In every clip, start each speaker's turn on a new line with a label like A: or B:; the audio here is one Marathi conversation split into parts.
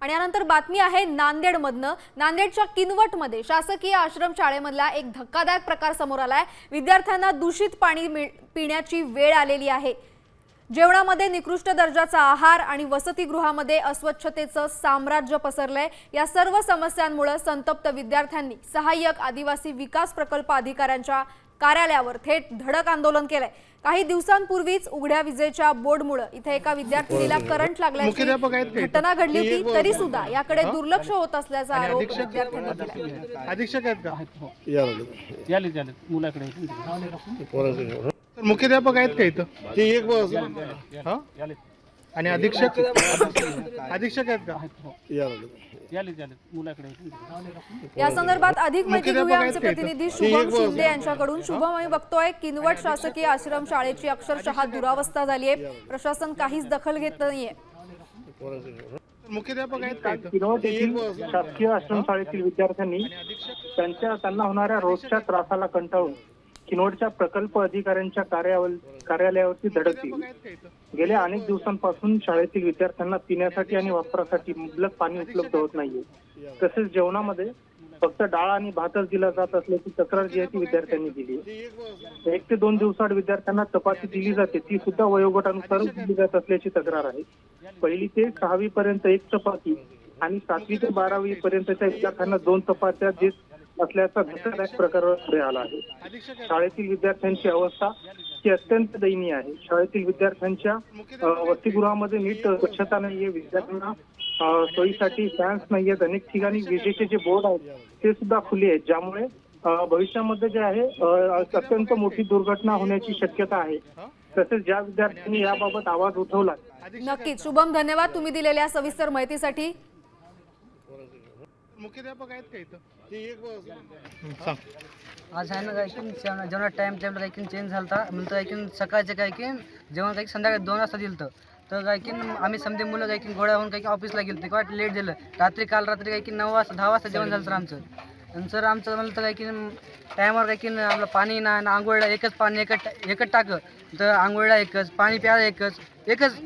A: आणि यानंतर बातमी आहे नांदेडमधनं। नांदेडच्या किनवटमध्ये शासकीय आश्रमशाळेमधला एक धक्कादायक प्रकार समोर आलाय। विद्यार्थ्यांना दूषित पाणी पिण्याची वेळ आलेली आहे। जेवणामध्ये निकृष्ट दर्जाचा आहार आणि वसतिगृहामध्ये अस्वच्छतेचं साम्राज्य पसरलंय। या सर्व समस्यांमुळे संतप्त विद्यार्थ्यांनी सहाय्यक आदिवासी विकास प्रकल्प अधिकाऱ्यांच्या कार्यालयावर थेट धडक आंदोलन केलंय। काही दिवसांपूर्वीच उघड्या विजेच्या बोर्डमुळे इथे एका विद्यार्थिनीला करंट लागल्याची घटना घडली होती, तरी सुद्धा याकडे दुर्लक्ष होत असल्याचा आरोप विद्यार्थ्यांनी केला।
B: अधीक्षक आहेत का? याले मुलाकडे मुख्याध्यापक आहेत का इथं? ते एक आणि अधीक्षक आहेत का?
A: या संदर्भात अधिक माहिती घेऊया आमचे प्रतिनिधी शुभम शिंदे यांच्याकडून। शुभम, आम्ही बघतोय किनवट शासकीय आश्रम शाळेची अक्षरशः दुरावस्था झाली आहे। प्रशासन काहीच दखल घेत नाहीये।
B: मुख्याध्यापक आहेत का?
C: किनवट येथील शासकीय आश्रमशाळेतील विद्यार्थ्यांनी त्यांना होणाऱ्या रोजच्या त्रासाला कंटाळून किनवटच्या प्रकल्प अधिकाऱ्यांच्या कार्यालयावरती धडक दिली। गेल्या अनेक दिवसांपासून शाळेतील विद्यार्थ्यांना पिण्यासाठी आणि वापरासाठी मुबलक पाणी उपलब्ध होत नाहीये। तसेच जेवणामध्ये फक्त डाळ आणि भातच दिला जात असल्याची तक्रार जी आहे ती विद्यार्थ्यांनी दिली आहे। 1 ते 2 दिवसाआड विद्यार्थ्यांना चपाती दिली जाते, ती सुद्धा वयोगटानुसार दिली जात असल्याची तक्रार आहे। 1ली ते 6वी पर्यंत 1 चपाती आणि 7वी ते 12वी पर्यंतच्या विद्यार्थ्यांना 2 चपात्या देत असल्याचा धक्कादायक प्रकार पुढे आला आहे। शाळेतील विद्यार्थ्यांची अवस्था ही अत्यंत दयनीय आहे। शाळेतील विद्यार्थ्यांच्या वसतिगृहामध्ये नीट स्वच्छता नाहीये, विद्यार्थ्यांना सोयीसाठी फॅन्स नाहीयेत, अनेक ठिकाणी विजेचे जे बोर्ड आहेत ते सुद्धा खुले आहेत, ज्यामुळे भविष्यामध्ये जे आहे अत्यंत मोठी दुर्घटना होण्याची शक्यता आहे। तसेच ज्या विद्यार्थ्यांनी याबाबत आवाज उठवला।
A: नक्कीच शुभम, धन्यवाद तुम्ही दिलेल्या सविस्तर माहितीसाठी।
B: मुख्याध्यापक आहेत का इथं?
D: आज आहे ना काय की जेवणा टाइम काय की चेंज झालता, म्हणतो की सकाळचं काय की जेवण काय संध्याकाळी 2 वाजता दिलं। तर काय की आम्ही समजे मुलं काय की गोळ्या होऊन काय की ऑफिसला गेलो, ते काय लेट झालं। काल रात्री काय की 9 वाजता 10 वाजता जेवण झालं सर आमचं। आणि सर आमचं म्हणलं तर काय की टायमावर काय की आपलं पाणी ना आंघोळीला एकच पाणी एकच टाकं, तर आंघोळीला एकच, पाणी प्यायला एकच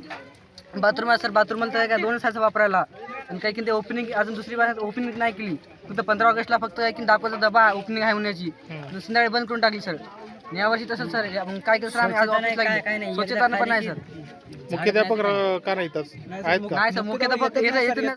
D: बाथरूम आहे सर। बाथरूम म्हणलं तर काय 2 तास वापरायला। आणि काय की ते ओपनिंग अजून दुसरी बार ओपनिंग नाही केली, फक्त 15 ऑगस्टला फक्त काय की दाखवायचा डबा ओपनिंग आहे होण्याची, संध्याकाळी बंद करून टाकली सर। यावर्षी तसंच सर, काय केलं सर आम्ही आज ऑफिसला गेलो, स्वच्छता पण नाही सर।
B: मुख्याध्यापक का नाही?
D: नाही सर, मुख्याध्यापक येत